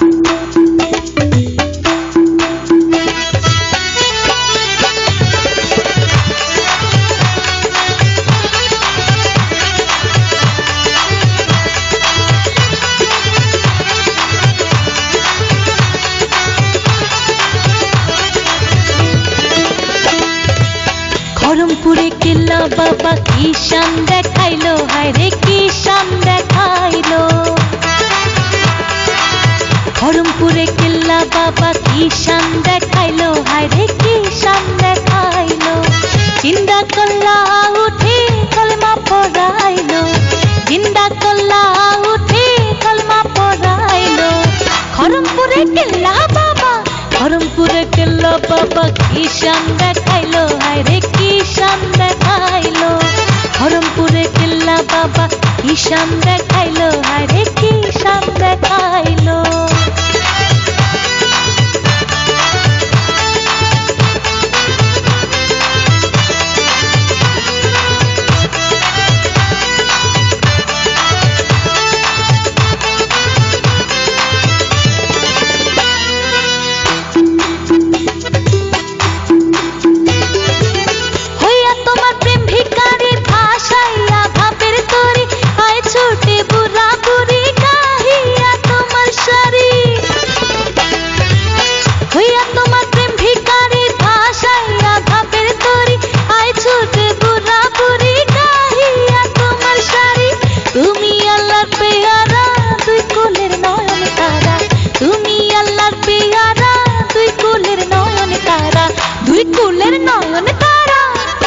খড়মপুরে কেল্লা বাবা কি শান দেখাইলো, হায় রে কি শান দেখাইলো। খড়মপুরে কেল্লা বাবা কি শান দেখাইলো, হায় রে কি শান দেখাইলো। জিন্দা কল্লা উঠে কলমা পড়াইলো, জিন্দা কল্লা উঠে কলমা পড়াইলো। খড়মপুরে কেল্লা বাবা, খড়মপুরে কেল্লা বাবা কি শান দেখাইলো, হায় রে কি শান দেখাইলো। খড়মপুরে কেল্লা বাবা কি শান দেখাইলো, হায় রে কি শান দেখাইলো।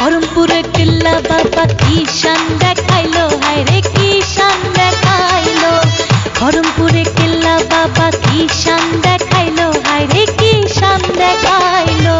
খড়মপুরে কেল্লা বাবা কি শান দেখাইলো, হায় রে কি শান দেখাইলো। খড়মপুরে কেল্লা বাবা কি শান দেখাইলো, হায় রে কি শান দেখাইলো।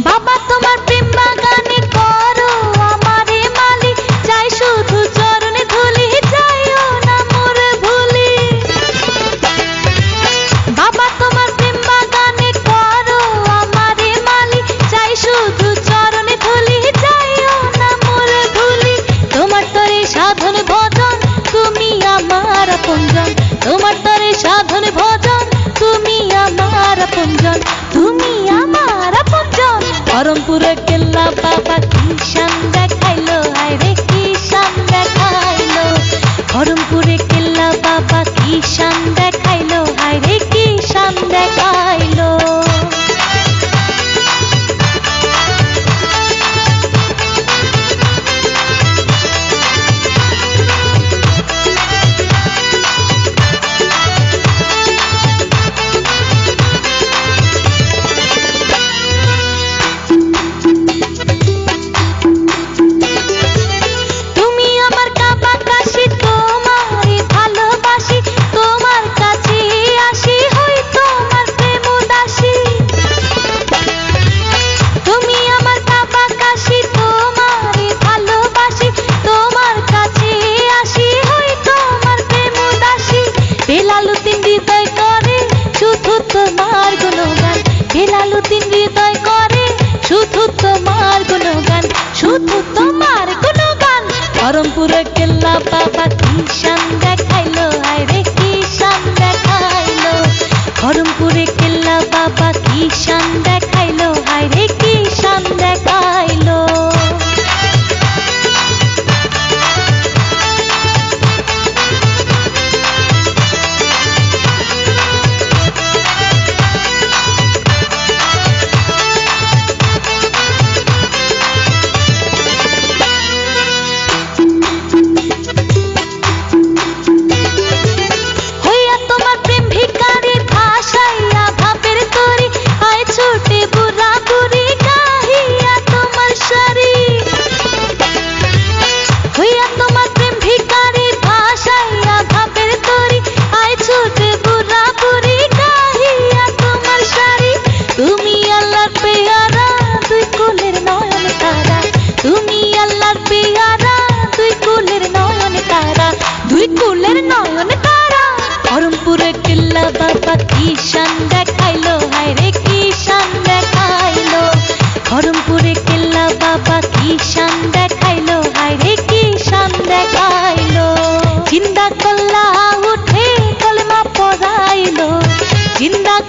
বাবা তোমার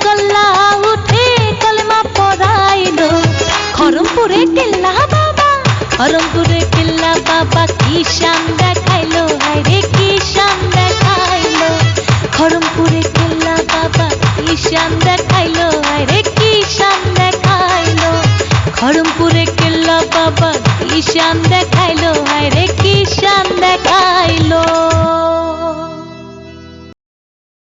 কল্লা উঠে কলমা পড়াইলো খড়মপুরে কেল্লা বাবা খড়মপুরে কেল্লা বাবা কি শান দেখাইলো হায়রে কি শান দেখাইলো খড়মপুরে কেল্লা বাবা কি শান দেখাইলো হায়রে কি শান দেখাইলো খড়মপুরে কেল্লা বাবা কি শান দেখাইলো হায়রে